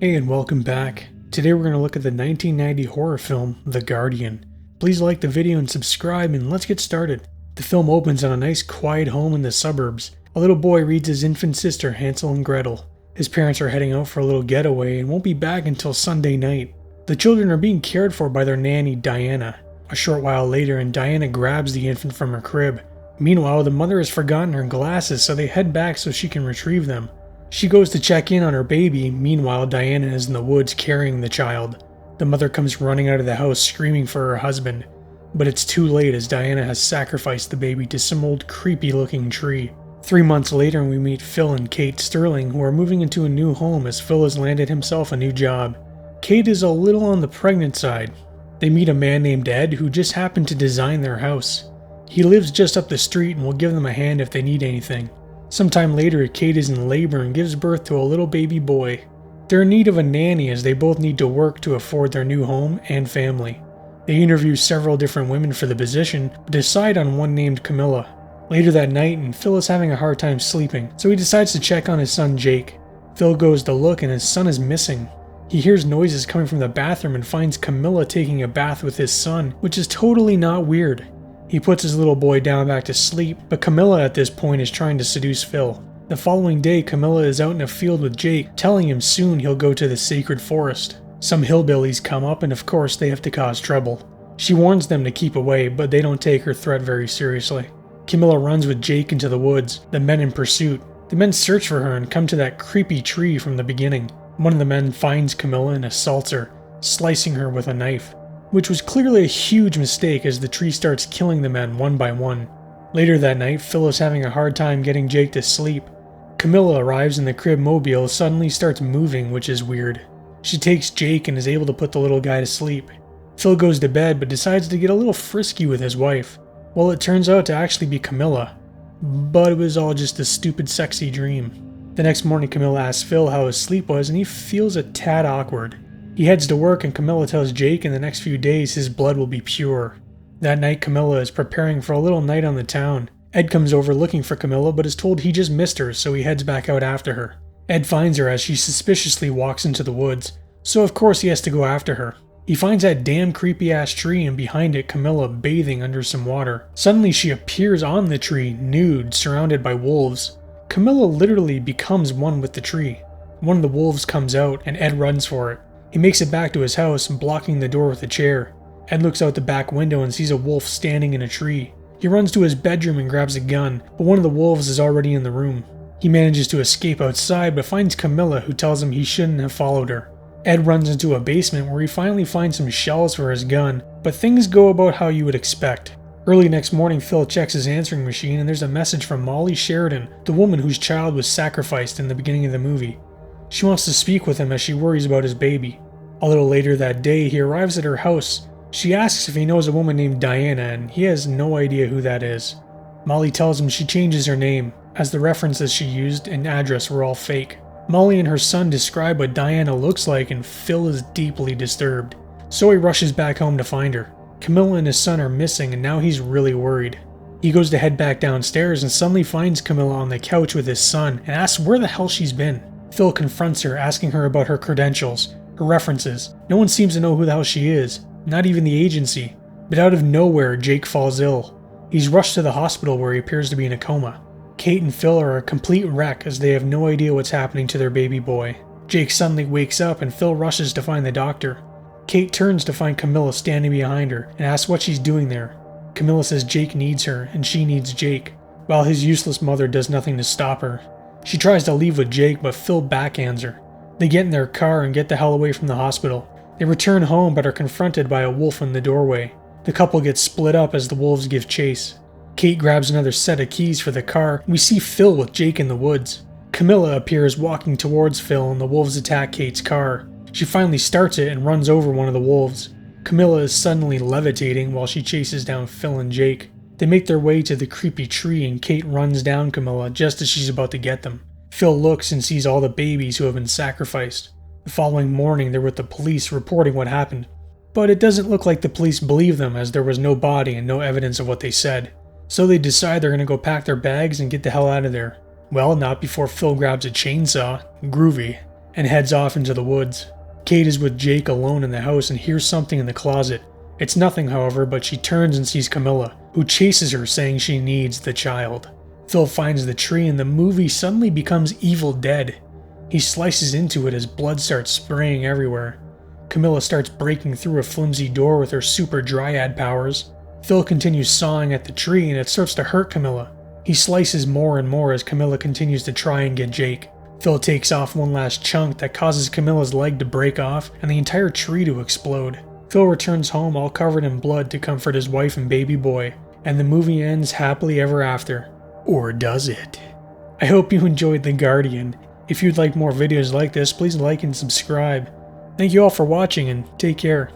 Hey, and welcome back. Today we're going to look at the 1990 horror film, The Guardian. Please like the video and subscribe, and let's get started. The film opens on a nice quiet home in the suburbs. A little boy reads his infant sister, Hansel and Gretel. His parents are heading out for a little getaway and won't be back until Sunday night. The children are being cared for by their nanny, Diana. A short while later, and Diana grabs the infant from her crib. Meanwhile, the mother has forgotten her glasses, so they head back so she can retrieve them. She goes to check in on her baby. Meanwhile, Diana is in the woods carrying the child. The mother comes running out of the house screaming for her husband, but it's too late as Diana has sacrificed the baby to some old creepy looking tree. 3 months later, we meet Phil and Kate Sterling, who are moving into a new home as Phil has landed himself a new job. Kate is a little on the pregnant side. They meet a man named Ed who just happened to design their house. He lives just up the street and will give them a hand if they need anything. Sometime later, Kate is in labor and gives birth to a little baby boy. They're in need of a nanny as they both need to work to afford their new home and family. They interview several different women for the position, but decide on one named Camilla. Later that night, and Phil is having a hard time sleeping, so he decides to check on his son Jake. Phil goes to look and his son is missing. He hears noises coming from the bathroom and finds Camilla taking a bath with his son, which is totally not weird. He puts his little boy down back to sleep, but Camilla at this point is trying to seduce Phil. The following day, Camilla is out in a field with Jake, telling him soon he'll go to the sacred forest. Some hillbillies come up and of course they have to cause trouble. She warns them to keep away, but they don't take her threat very seriously. Camilla runs with Jake into the woods, the men in pursuit. The men search for her and come to that creepy tree from the beginning. One of the men finds Camilla and assaults her, slicing her with a knife, which was clearly a huge mistake as the tree starts killing the men one by one. Later that night, Phil is having a hard time getting Jake to sleep. Camilla arrives and the crib mobile suddenly starts moving, which is weird. She takes Jake and is able to put the little guy to sleep. Phil goes to bed but decides to get a little frisky with his wife. Well, it turns out to actually be Camilla, but it was all just a stupid sexy dream. The next morning, Camilla asks Phil how his sleep was and he feels a tad awkward. He heads to work and Camilla tells Jake in the next few days his blood will be pure. That night, Camilla is preparing for a little night on the town. Ed comes over looking for Camilla but is told he just missed her, so he heads back out after her. Ed finds her as she suspiciously walks into the woods, so of course he has to go after her. He finds that damn creepy ass tree and behind it Camilla bathing under some water. Suddenly she appears on the tree, nude, surrounded by wolves. Camilla literally becomes one with the tree. One of the wolves comes out and Ed runs for it. He makes it back to his house, blocking the door with a chair. Ed looks out the back window and sees a wolf standing in a tree. He runs to his bedroom and grabs a gun, but one of the wolves is already in the room. He manages to escape outside but finds Camilla, who tells him he shouldn't have followed her. Ed runs into a basement where he finally finds some shells for his gun, but things go about how you would expect. Early next morning, Phil checks his answering machine and there's a message from Molly Sheridan, the woman whose child was sacrificed in the beginning of the movie. She wants to speak with him as she worries about his baby. A little later that day, he arrives at her house. She asks if he knows a woman named Diana, and he has no idea who that is. Molly tells him she changes her name, as the references she used and address were all fake. Molly and her son describe what Diana looks like, and Phil is deeply disturbed. So he rushes back home to find her. Camilla and his son are missing, and now he's really worried. He goes to head back downstairs and suddenly finds Camilla on the couch with his son and asks where the hell she's been. Phil confronts her, asking her about her credentials, her references. No one seems to know who the hell she is, not even the agency. But out of nowhere, Jake falls ill. He's rushed to the hospital where he appears to be in a coma. Kate and Phil are a complete wreck as they have no idea what's happening to their baby boy. Jake suddenly wakes up and Phil rushes to find the doctor. Kate turns to find Camilla standing behind her and asks what she's doing there. Camilla says Jake needs her and she needs Jake, while his useless mother does nothing to stop her. She tries to leave with Jake, but Phil backhands her. They get in their car and get the hell away from the hospital. They return home but are confronted by a wolf in the doorway. The couple gets split up as the wolves give chase. Kate grabs another set of keys for the car, and we see Phil with Jake in the woods. Camilla appears walking towards Phil and the wolves attack Kate's car. She finally starts it and runs over one of the wolves. Camilla is suddenly levitating while she chases down Phil and Jake. They make their way to the creepy tree and Kate runs down Camilla just as she's about to get them. Phil looks and sees all the babies who have been sacrificed. The following morning they're with the police reporting what happened. But it doesn't look like the police believe them as there was no body and no evidence of what they said. So they decide they're going to go pack their bags and get the hell out of there. Well, not before Phil grabs a chainsaw, groovy, and heads off into the woods. Kate is with Jake alone in the house and hears something in the closet. It's nothing, however, but she turns and sees Camilla, who chases her saying she needs the child. Phil finds the tree and the movie suddenly becomes Evil Dead. He slices into it as blood starts spraying everywhere. Camilla starts breaking through a flimsy door with her super dryad powers. Phil continues sawing at the tree and it starts to hurt Camilla. He slices more and more as Camilla continues to try and get Jake. Phil takes off one last chunk that causes Camilla's leg to break off and the entire tree to explode. Phil returns home all covered in blood to comfort his wife and baby boy, and the movie ends happily ever after. Or does it? I hope you enjoyed The Guardian. If you'd like more videos like this, please like and subscribe. Thank you all for watching and take care.